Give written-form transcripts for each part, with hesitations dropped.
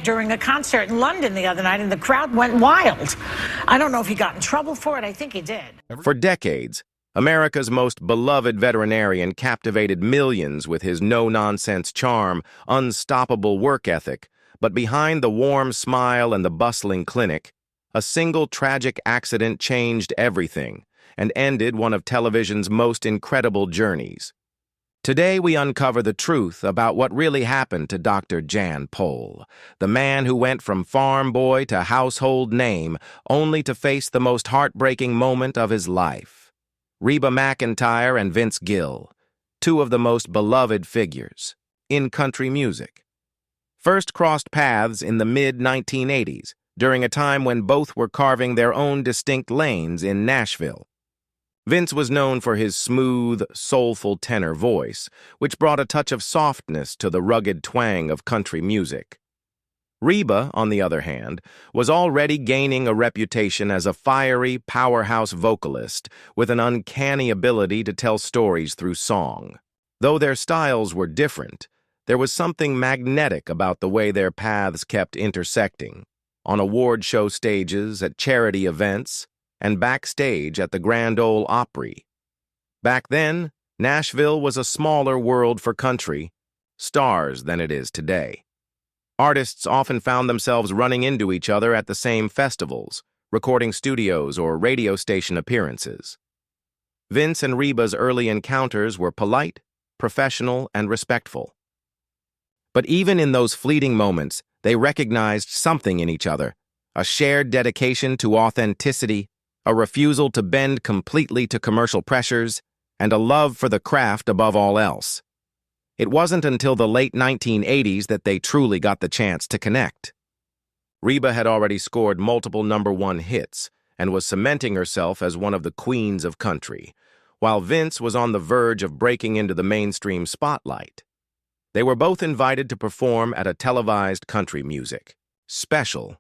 during a concert in London the other night, and the crowd went wild. I don't know if he got in trouble for it. I think he did. For decades, America's most beloved veterinarian captivated millions with his no-nonsense charm, unstoppable work ethic. But behind the warm smile and the bustling clinic, a single tragic accident changed everything and ended one of television's most incredible journeys. Today we uncover the truth about what really happened to Dr. Jan Pol, the man who went from farm boy to household name only to face the most heartbreaking moment of his life. Reba McEntire and Vince Gill, two of the most beloved figures in country music, first crossed paths in the mid-1980s during a time when both were carving their own distinct lanes in Nashville. Vince was known for his smooth, soulful tenor voice, which brought a touch of softness to the rugged twang of country music. Reba, on the other hand, was already gaining a reputation as a fiery, powerhouse vocalist with an uncanny ability to tell stories through song. Though their styles were different, there was something magnetic about the way their paths kept intersecting, on award show stages, at charity events, and backstage at the Grand Ole Opry. Back then, Nashville was a smaller world for country stars than it is today. Artists often found themselves running into each other at the same festivals, recording studios or radio station appearances. Vince and Reba's early encounters were polite, professional, and respectful. But even in those fleeting moments, they recognized something in each other, a shared dedication to authenticity, a refusal to bend completely to commercial pressures, and a love for the craft above all else. It wasn't until the late 1980s that they truly got the chance to connect. Reba had already scored multiple #1 hits and was cementing herself as one of the queens of country, while Vince was on the verge of breaking into the mainstream spotlight. They were both invited to perform at a televised country music special,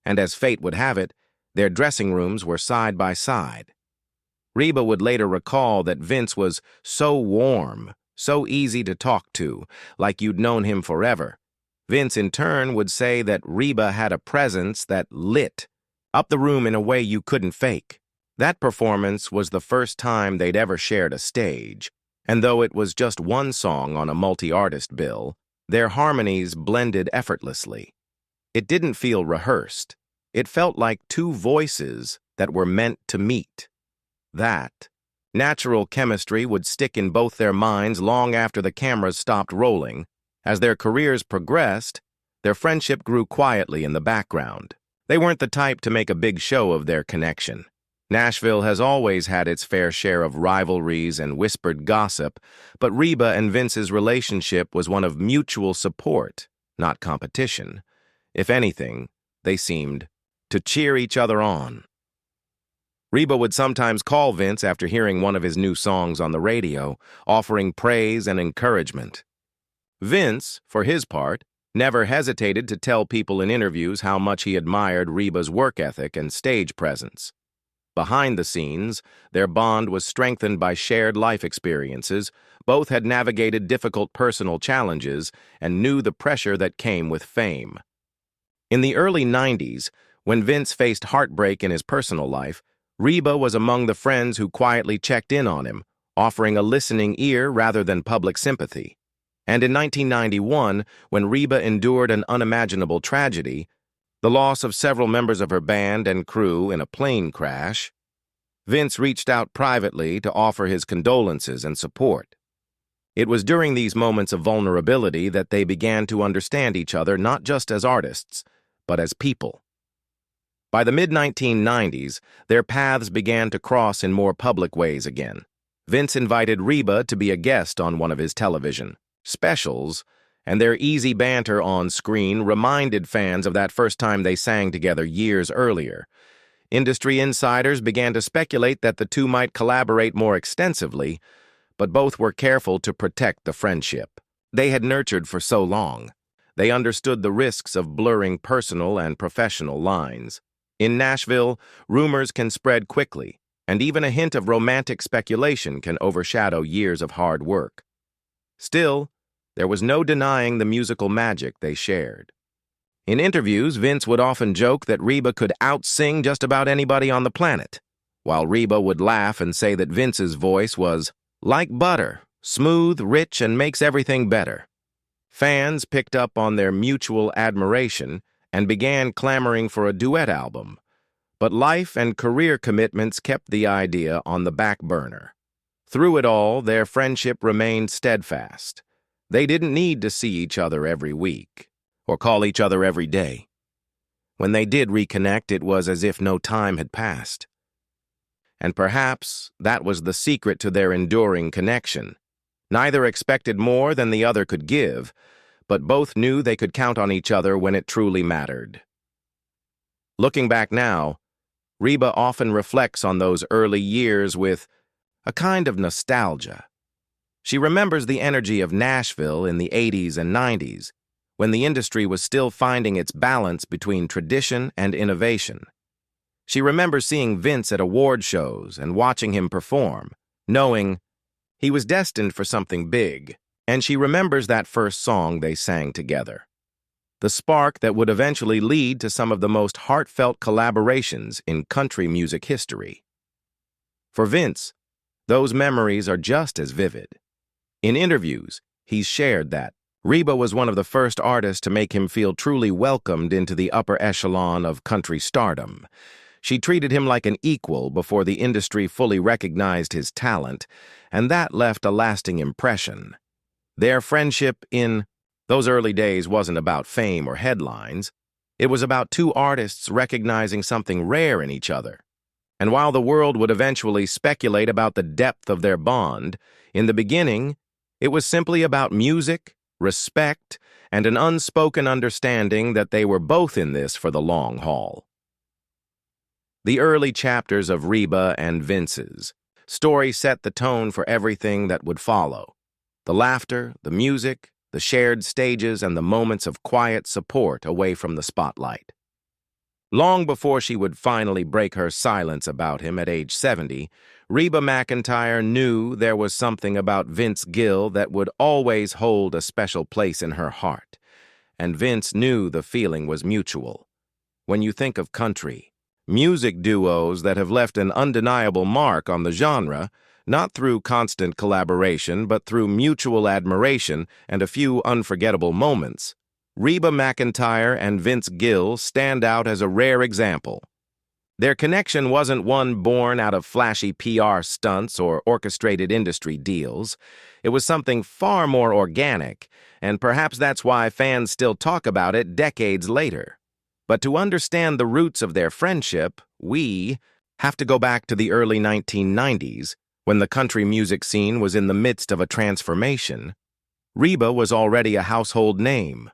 and as fate would have it, their dressing rooms were side by side. Reba would later recall that Vince was so warm, so easy to talk to, like you'd known him forever. Vince, in turn, would say that Reba had a presence that lit up the room in a way you couldn't fake. That performance was the first time they'd ever shared a stage, and though it was just one song on a multi-artist bill, their harmonies blended effortlessly. It didn't feel rehearsed. It felt like two voices that were meant to meet. That natural chemistry would stick in both their minds long after the cameras stopped rolling. As their careers progressed, their friendship grew quietly in the background. They weren't the type to make a big show of their connection. Nashville has always had its fair share of rivalries and whispered gossip, but Reba and Vince's relationship was one of mutual support, not competition. If anything, they seemed to cheer each other on. Reba would sometimes call Vince after hearing one of his new songs on the radio, offering praise and encouragement. Vince, for his part, never hesitated to tell people in interviews how much he admired Reba's work ethic and stage presence. Behind the scenes, their bond was strengthened by shared life experiences. Both had navigated difficult personal challenges and knew the pressure that came with fame. In the early 90s, when Vince faced heartbreak in his personal life, Reba was among the friends who quietly checked in on him, offering a listening ear rather than public sympathy. And in 1991, when Reba endured an unimaginable tragedy, the loss of several members of her band and crew in a plane crash, Vince reached out privately to offer his condolences and support. It was during these moments of vulnerability that they began to understand each other not just as artists, but as people. By the mid-1990s, their paths began to cross in more public ways again. Vince invited Reba to be a guest on one of his television specials, and their easy banter on screen reminded fans of that first time they sang together years earlier. Industry insiders began to speculate that the two might collaborate more extensively, but both were careful to protect the friendship they had nurtured for so long. They understood the risks of blurring personal and professional lines. In Nashville, rumors can spread quickly, and even a hint of romantic speculation can overshadow years of hard work. Still, there was no denying the musical magic they shared. In interviews, Vince would often joke that Reba could out-sing just about anybody on the planet, while Reba would laugh and say that Vince's voice was like butter, smooth, rich, and makes everything better. Fans picked up on their mutual admiration and began clamoring for a duet album, but life and career commitments kept the idea on the back burner. Through it all, their friendship remained steadfast. They didn't need to see each other every week or call each other every day. When they did reconnect, it was as if no time had passed. And perhaps that was the secret to their enduring connection. Neither expected more than the other could give, but both knew they could count on each other when it truly mattered. Looking back now, Reba often reflects on those early years with a kind of nostalgia. She remembers the energy of Nashville in the 80s and 90s, when the industry was still finding its balance between tradition and innovation. She remembers seeing Vince at award shows and watching him perform, knowing he was destined for something big, and she remembers that first song they sang together. The spark that would eventually lead to some of the most heartfelt collaborations in country music history. For Vince, those memories are just as vivid. In interviews, he's shared that Reba was one of the first artists to make him feel truly welcomed into the upper echelon of country stardom. She treated him like an equal before the industry fully recognized his talent, and that left a lasting impression. Their friendship in those early days wasn't about fame or headlines. It was about two artists recognizing something rare in each other. And while the world would eventually speculate about the depth of their bond, in the beginning, it was simply about music, respect, and an unspoken understanding that they were both in this for the long haul. The early chapters of Reba and Vince's story set the tone for everything that would follow. The laughter, the music, the shared stages, and the moments of quiet support away from the spotlight. Long before she would finally break her silence about him at age 70, Reba McEntire knew there was something about Vince Gill that would always hold a special place in her heart, and Vince knew the feeling was mutual. When you think of country, music duos that have left an undeniable mark on the genre, not through constant collaboration, but through mutual admiration and a few unforgettable moments, Reba McEntire and Vince Gill stand out as a rare example. Their connection wasn't one born out of flashy PR stunts or orchestrated industry deals. It was something far more organic, and perhaps that's why fans still talk about it decades later. But to understand the roots of their friendship, we have to go back to the early 1990s, when the country music scene was in the midst of a transformation. Reba was already a household name.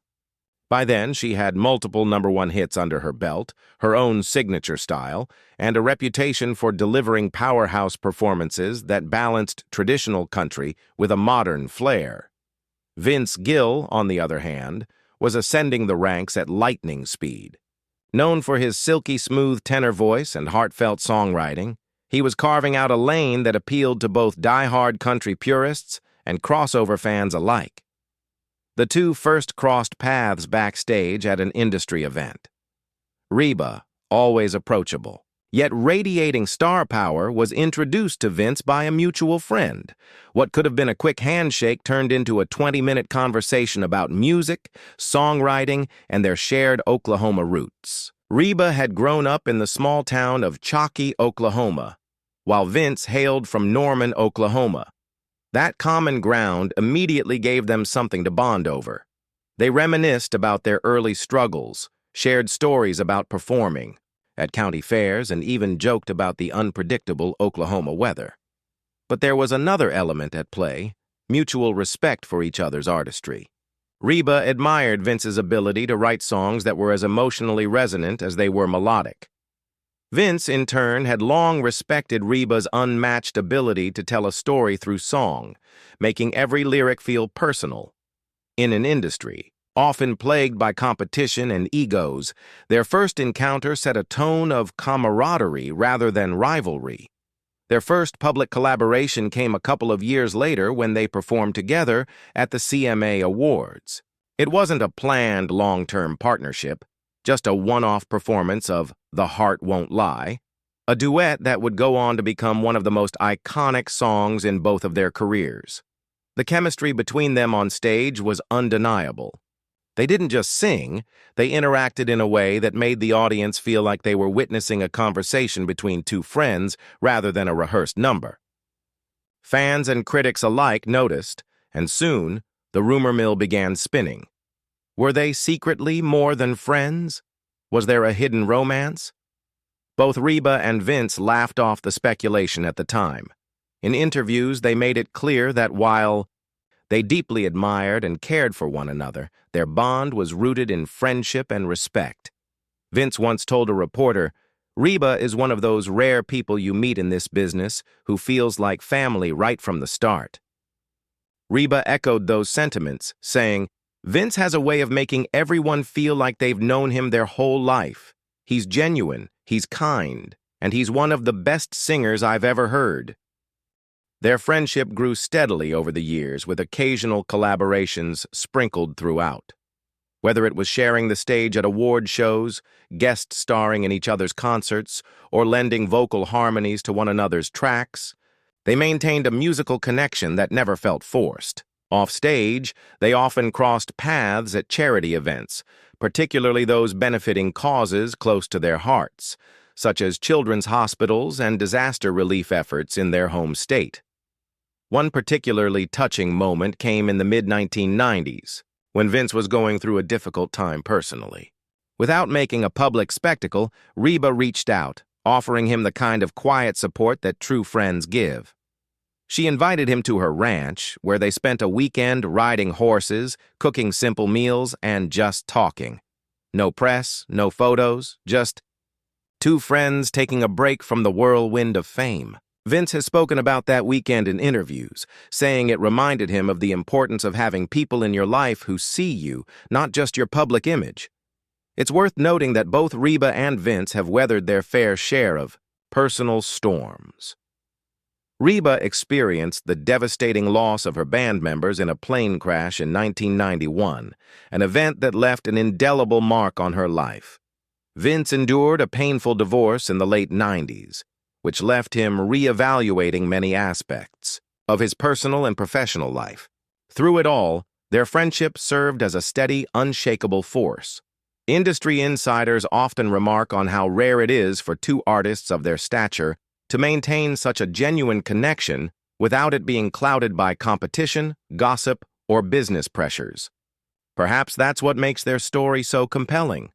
By then, she had multiple #1 hits under her belt, her own signature style, and a reputation for delivering powerhouse performances that balanced traditional country with a modern flair. Vince Gill, on the other hand, was ascending the ranks at lightning speed. Known for his silky smooth tenor voice and heartfelt songwriting, he was carving out a lane that appealed to both die-hard country purists and crossover fans alike. The two first crossed paths backstage at an industry event. Reba, always approachable, yet radiating star power, was introduced to Vince by a mutual friend. What could have been a quick handshake turned into a 20-minute conversation about music, songwriting, and their shared Oklahoma roots. Reba had grown up in the small town of Chalky, Oklahoma, while Vince hailed from Norman, Oklahoma. That common ground immediately gave them something to bond over. They reminisced about their early struggles, shared stories about performing at county fairs, and even joked about the unpredictable Oklahoma weather. But there was another element at play: mutual respect for each other's artistry. Reba admired Vince's ability to write songs that were as emotionally resonant as they were melodic. Vince, in turn, had long respected Reba's unmatched ability to tell a story through song, making every lyric feel personal. In an industry often plagued by competition and egos, their first encounter set a tone of camaraderie rather than rivalry. Their first public collaboration came a couple of years later when they performed together at the CMA Awards. It wasn't a planned long-term partnership, just a one-off performance of The Heart Won't Lie, a duet that would go on to become one of the most iconic songs in both of their careers. The chemistry between them on stage was undeniable. They didn't just sing, they interacted in a way that made the audience feel like they were witnessing a conversation between two friends rather than a rehearsed number. Fans and critics alike noticed, and soon, the rumor mill began spinning. Were they secretly more than friends? Was there a hidden romance? Both Reba and Vince laughed off the speculation at the time. In interviews, they made it clear that while they deeply admired and cared for one another, their bond was rooted in friendship and respect. Vince once told a reporter, "Reba is one of those rare people you meet in this business who feels like family right from the start." Reba echoed those sentiments, saying, "Vince has a way of making everyone feel like they've known him their whole life. He's genuine, he's kind, and he's one of the best singers I've ever heard." Their friendship grew steadily over the years, with occasional collaborations sprinkled throughout. Whether it was sharing the stage at award shows, guest starring in each other's concerts, or lending vocal harmonies to one another's tracks, they maintained a musical connection that never felt forced. Off-stage, they often crossed paths at charity events, particularly those benefiting causes close to their hearts, such as children's hospitals and disaster relief efforts in their home state. One particularly touching moment came in the mid-1990s, when Vince was going through a difficult time personally. Without making a public spectacle, Reba reached out, offering him the kind of quiet support that true friends give. She invited him to her ranch, where they spent a weekend riding horses, cooking simple meals, and just talking. No press, no photos, just two friends taking a break from the whirlwind of fame. Vince has spoken about that weekend in interviews, saying it reminded him of the importance of having people in your life who see you, not just your public image. It's worth noting that both Reba and Vince have weathered their fair share of personal storms. Reba experienced the devastating loss of her band members in a plane crash in 1991, an event that left an indelible mark on her life. Vince endured a painful divorce in the late 90s, which left him reevaluating many aspects of his personal and professional life. Through it all, their friendship served as a steady, unshakable force. Industry insiders often remark on how rare it is for two artists of their stature to maintain such a genuine connection without it being clouded by competition, gossip, or business pressures. Perhaps that's what makes their story so compelling.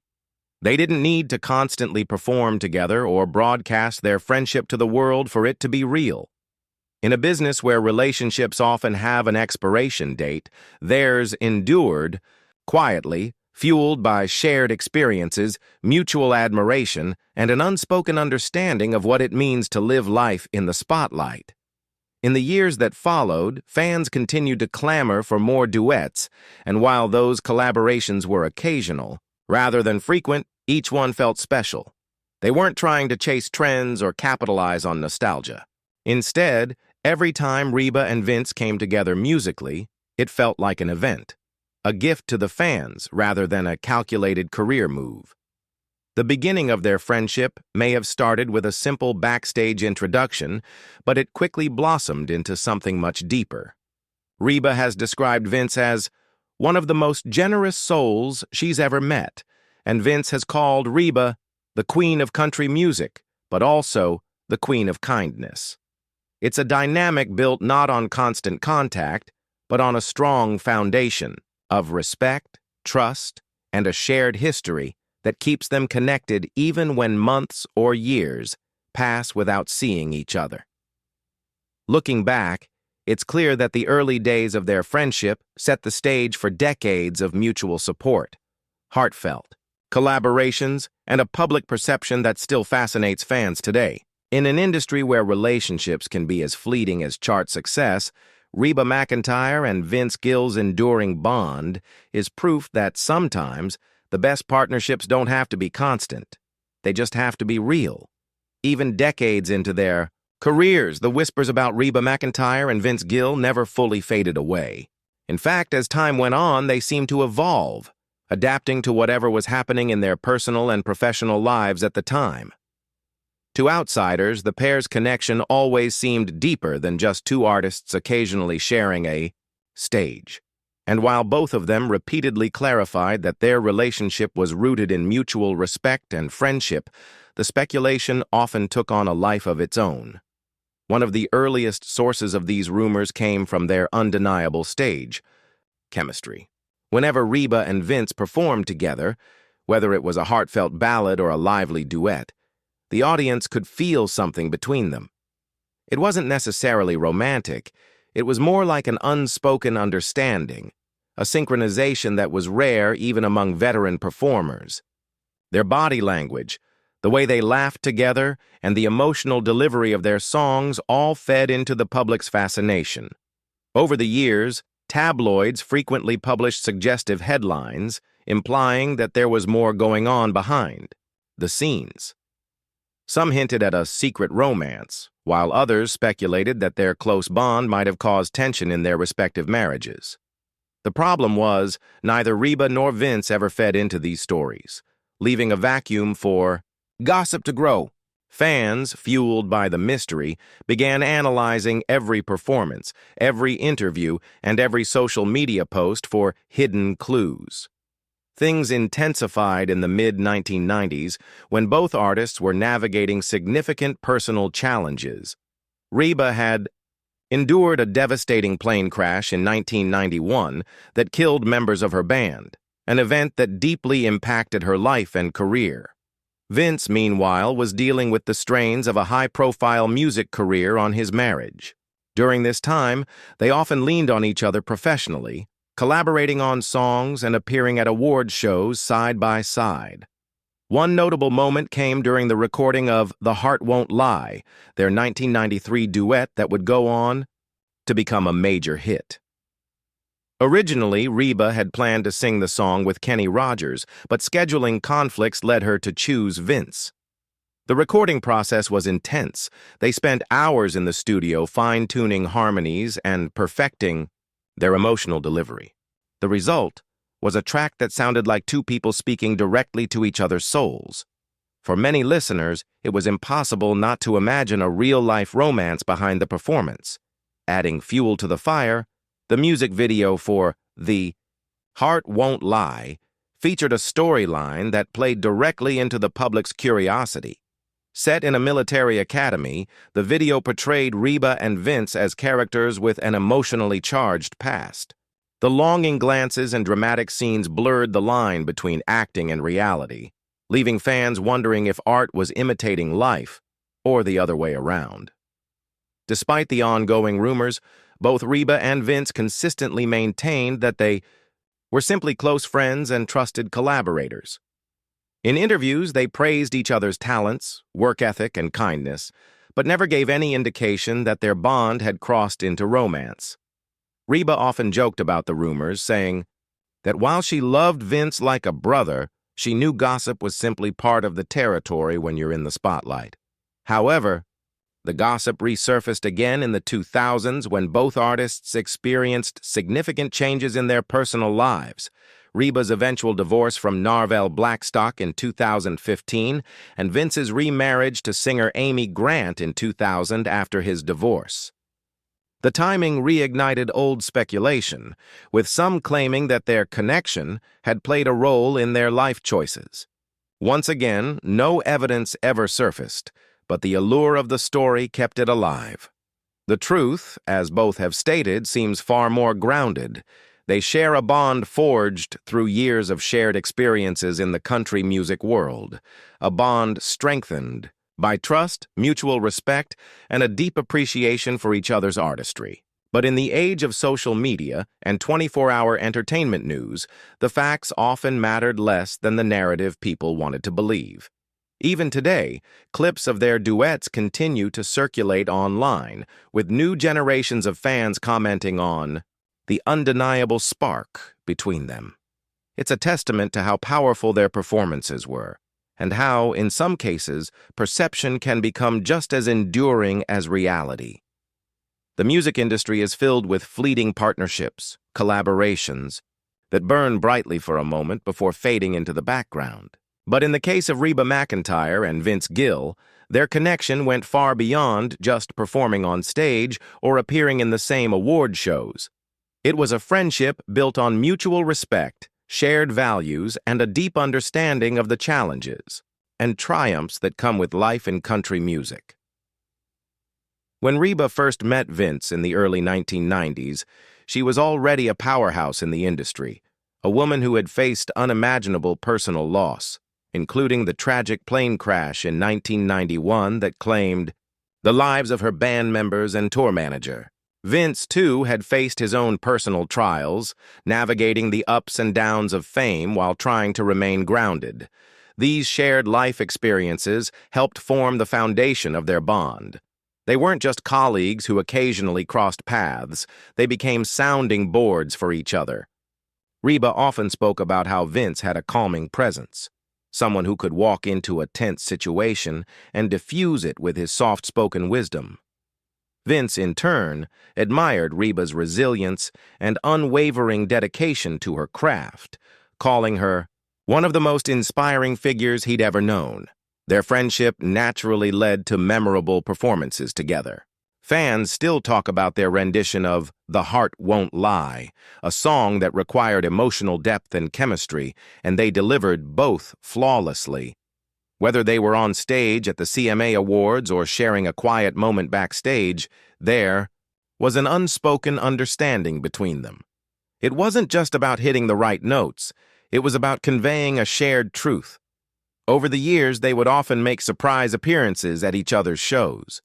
They didn't need to constantly perform together or broadcast their friendship to the world for it to be real. In a business where relationships often have an expiration date, theirs endured quietly, fueled by shared experiences, mutual admiration, and an unspoken understanding of what it means to live life in the spotlight. In the years that followed, fans continued to clamor for more duets, and while those collaborations were occasional, rather than frequent, each one felt special. They weren't trying to chase trends or capitalize on nostalgia. Instead, every time Reba and Vince came together musically, it felt like an event, a gift to the fans rather than a calculated career move. The beginning of their friendship may have started with a simple backstage introduction, but it quickly blossomed into something much deeper. Reba has described Vince as one of the most generous souls she's ever met, and Vince has called Reba the queen of country music, but also the queen of kindness. It's a dynamic built not on constant contact, but on a strong foundation of respect, trust, and a shared history that keeps them connected even when months or years pass without seeing each other. Looking back, it's clear that the early days of their friendship set the stage for decades of mutual support, heartfelt collaborations, and a public perception that still fascinates fans today. In an industry where relationships can be as fleeting as chart success, Reba McEntire and Vince Gill's enduring bond is proof that sometimes the best partnerships don't have to be constant. They just have to be real. Even decades into their careers, the whispers about Reba McEntire and Vince Gill never fully faded away. In fact, as time went on, they seemed to evolve, adapting to whatever was happening in their personal and professional lives at the time. To outsiders, the pair's connection always seemed deeper than just two artists occasionally sharing a stage. And while both of them repeatedly clarified that their relationship was rooted in mutual respect and friendship, the speculation often took on a life of its own. One of the earliest sources of these rumors came from their undeniable stage chemistry. Whenever Reba and Vince performed together, whether it was a heartfelt ballad or a lively duet, the audience could feel something between them. It wasn't necessarily romantic. It was more like an unspoken understanding, a synchronization that was rare even among veteran performers. Their body language, the way they laughed together, and the emotional delivery of their songs all fed into the public's fascination. Over the years, tabloids frequently published suggestive headlines, implying that there was more going on behind the scenes. Some hinted at a secret romance, while others speculated that their close bond might have caused tension in their respective marriages. The problem was, neither Reba nor Vince ever fed into these stories, leaving a vacuum for gossip to grow. Fans, fueled by the mystery, began analyzing every performance, every interview, and every social media post for hidden clues. Things intensified in the mid-1990s when both artists were navigating significant personal challenges. Reba had endured a devastating plane crash in 1991 that killed members of her band, an event that deeply impacted her life and career. Vince, meanwhile, was dealing with the strains of a high-profile music career on his marriage. During this time, they often leaned on each other professionally, collaborating on songs and appearing at award shows side by side. One notable moment came during the recording of The Heart Won't Lie, their 1993 duet that would go on to become a major hit. Originally, Reba had planned to sing the song with Kenny Rogers, but scheduling conflicts led her to choose Vince. The recording process was intense. They spent hours in the studio fine-tuning harmonies and perfecting their emotional delivery. The result was a track that sounded like two people speaking directly to each other's souls. For many listeners, it was impossible not to imagine a real-life romance behind the performance. Adding fuel to the fire, the music video for The Heart Won't Lie featured a storyline that played directly into the public's curiosity. Set in a military academy, the video portrayed Reba and Vince as characters with an emotionally charged past. The longing glances and dramatic scenes blurred the line between acting and reality, leaving fans wondering if art was imitating life or the other way around. Despite the ongoing rumors, both Reba and Vince consistently maintained that they were simply close friends and trusted collaborators. In interviews, they praised each other's talents, work ethic, and kindness, but never gave any indication that their bond had crossed into romance. Reba often joked about the rumors, saying that while she loved Vince like a brother, she knew gossip was simply part of the territory when you're in the spotlight. However, the gossip resurfaced again in the 2000s when both artists experienced significant changes in their personal lives. Reba's eventual divorce from Narvel Blackstock in 2015, and Vince's remarriage to singer Amy Grant in 2000 after his divorce. The timing reignited old speculation, with some claiming that their connection had played a role in their life choices. Once again, no evidence ever surfaced, but the allure of the story kept it alive. The truth, as both have stated, seems far more grounded. They share a bond forged through years of shared experiences in the country music world, a bond strengthened by trust, mutual respect, and a deep appreciation for each other's artistry. But in the age of social media and 24-hour entertainment news, the facts often mattered less than the narrative people wanted to believe. Even today, clips of their duets continue to circulate online, with new generations of fans commenting on the undeniable spark between them. It's a testament to how powerful their performances were, and how, in some cases, perception can become just as enduring as reality. The music industry is filled with fleeting partnerships, collaborations that burn brightly for a moment before fading into the background. But in the case of Reba McEntire and Vince Gill, their connection went far beyond just performing on stage or appearing in the same award shows. It was a friendship built on mutual respect, shared values, and a deep understanding of the challenges and triumphs that come with life in country music. When Reba first met Vince in the early 1990s, she was already a powerhouse in the industry, a woman who had faced unimaginable personal loss, including the tragic plane crash in 1991 that claimed the lives of her band members and tour manager. Vince, too, had faced his own personal trials, navigating the ups and downs of fame while trying to remain grounded. These shared life experiences helped form the foundation of their bond. They weren't just colleagues who occasionally crossed paths, they became sounding boards for each other. Reba often spoke about how Vince had a calming presence, someone who could walk into a tense situation and diffuse it with his soft-spoken wisdom. Vince, in turn, admired Reba's resilience and unwavering dedication to her craft, calling her one of the most inspiring figures he'd ever known. Their friendship naturally led to memorable performances together. Fans still talk about their rendition of "The Heart Won't Lie," a song that required emotional depth and chemistry, and they delivered both flawlessly. Whether they were on stage at the CMA Awards or sharing a quiet moment backstage, there was an unspoken understanding between them. It wasn't just about hitting the right notes, it was about conveying a shared truth. Over the years, they would often make surprise appearances at each other's shows.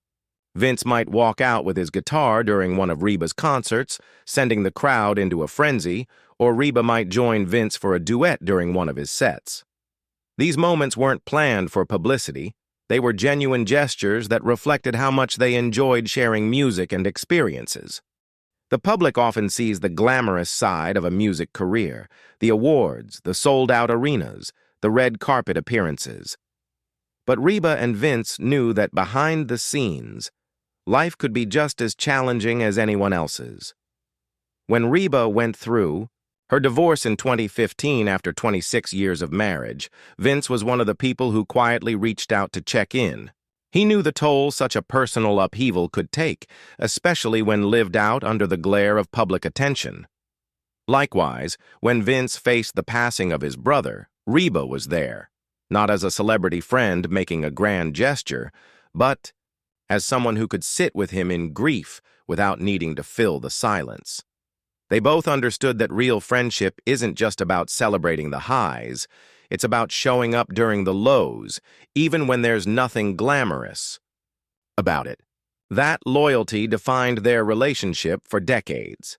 Vince might walk out with his guitar during one of Reba's concerts, sending the crowd into a frenzy, or Reba might join Vince for a duet during one of his sets. These moments weren't planned for publicity. They were genuine gestures that reflected how much they enjoyed sharing music and experiences. The public often sees the glamorous side of a music career, the awards, the sold-out arenas, the red carpet appearances. But Reba and Vince knew that behind the scenes, life could be just as challenging as anyone else's. When Reba went through her divorce in 2015 after 26 years of marriage, Vince was one of the people who quietly reached out to check in. He knew the toll such a personal upheaval could take, especially when lived out under the glare of public attention. Likewise, when Vince faced the passing of his brother, Reba was there, not as a celebrity friend making a grand gesture, but as someone who could sit with him in grief without needing to fill the silence. They both understood that real friendship isn't just about celebrating the highs, it's about showing up during the lows, even when there's nothing glamorous about it. That loyalty defined their relationship for decades.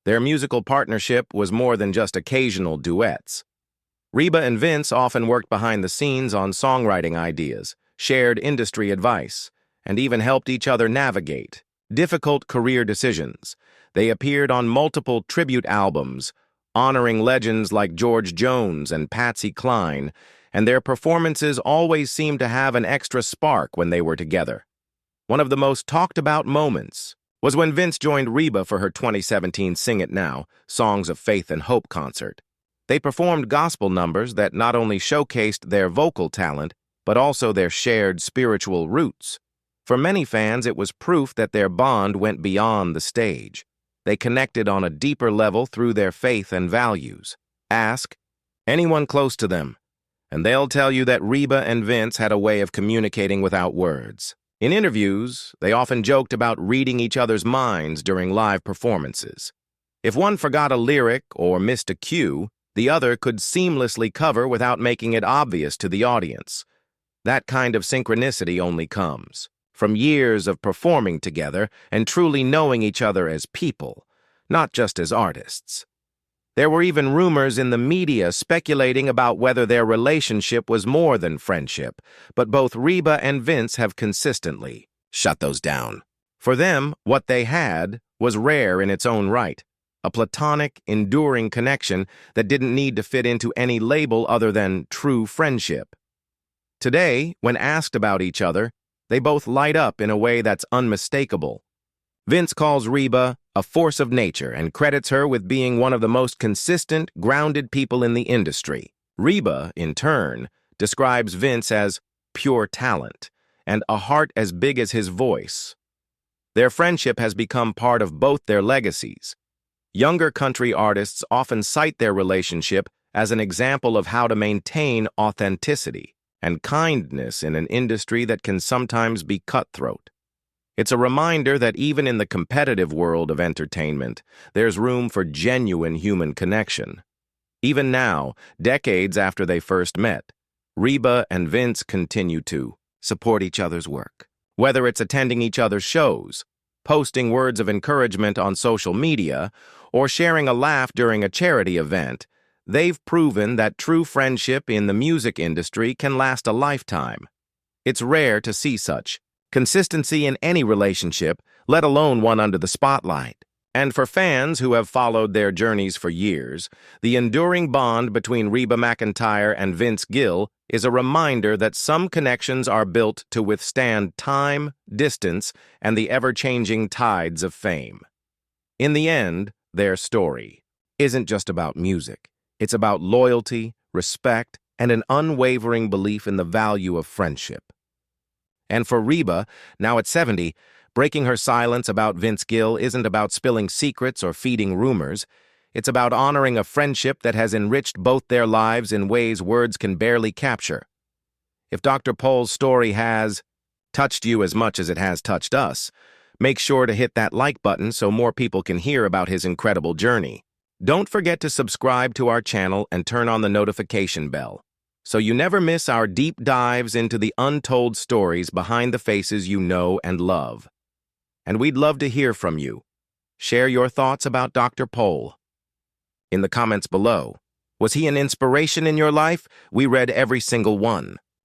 Their musical partnership was more than just occasional duets. Reba and Vince often worked behind the scenes on songwriting ideas, shared industry advice, and even helped each other navigate difficult career decisions. They appeared on multiple tribute albums, honoring legends like George Jones and Patsy Cline, and their performances always seemed to have an extra spark when they were together. One of the most talked-about moments was when Vince joined Reba for her 2017 Sing It Now, Songs of Faith and Hope concert. They performed gospel numbers that not only showcased their vocal talent, but also their shared spiritual roots. For many fans, it was proof that their bond went beyond the stage. They connected on a deeper level through their faith and values. Ask anyone close to them, and they'll tell you that Reba and Vince had a way of communicating without words. In interviews, they often joked about reading each other's minds during live performances. If one forgot a lyric or missed a cue, the other could seamlessly cover without making it obvious to the audience. That kind of synchronicity only comes from years of performing together and truly knowing each other as people, not just as artists. There were even rumors in the media speculating about whether their relationship was more than friendship, but both Reba and Vince have consistently shut those down. For them, what they had was rare in its own right, a platonic, enduring connection that didn't need to fit into any label other than true friendship. Today, when asked about each other, they both light up in a way that's unmistakable. Vince calls Reba a force of nature and credits her with being one of the most consistent, grounded people in the industry. Reba, in turn, describes Vince as pure talent and a heart as big as his voice. Their friendship has become part of both their legacies. Younger country artists often cite their relationship as an example of how to maintain authenticity and kindness in an industry that can sometimes be cutthroat. It's a reminder that even in the competitive world of entertainment, there's room for genuine human connection. Even now, decades after they first met, Reba and Vince continue to support each other's work. Whether it's attending each other's shows, posting words of encouragement on social media, or sharing a laugh during a charity event, they've proven that true friendship in the music industry can last a lifetime. It's rare to see such consistency in any relationship, let alone one under the spotlight. And for fans who have followed their journeys for years, the enduring bond between Reba McEntire and Vince Gill is a reminder that some connections are built to withstand time, distance, and the ever-changing tides of fame. In the end, their story isn't just about music. It's about loyalty, respect, and an unwavering belief in the value of friendship. And for Reba, now at 70, breaking her silence about Vince Gill isn't about spilling secrets or feeding rumors. It's about honoring a friendship that has enriched both their lives in ways words can barely capture. If Dr. Pohl's story has touched you as much as it has touched us, make sure to hit that like button so more people can hear about his incredible journey. Don't forget to subscribe to our channel and turn on the notification bell, so you never miss our deep dives into the untold stories behind the faces you know and love. And we'd love to hear from you. Share your thoughts about Dr. Pohl in the comments below. Was he an inspiration in your life? We read every single one.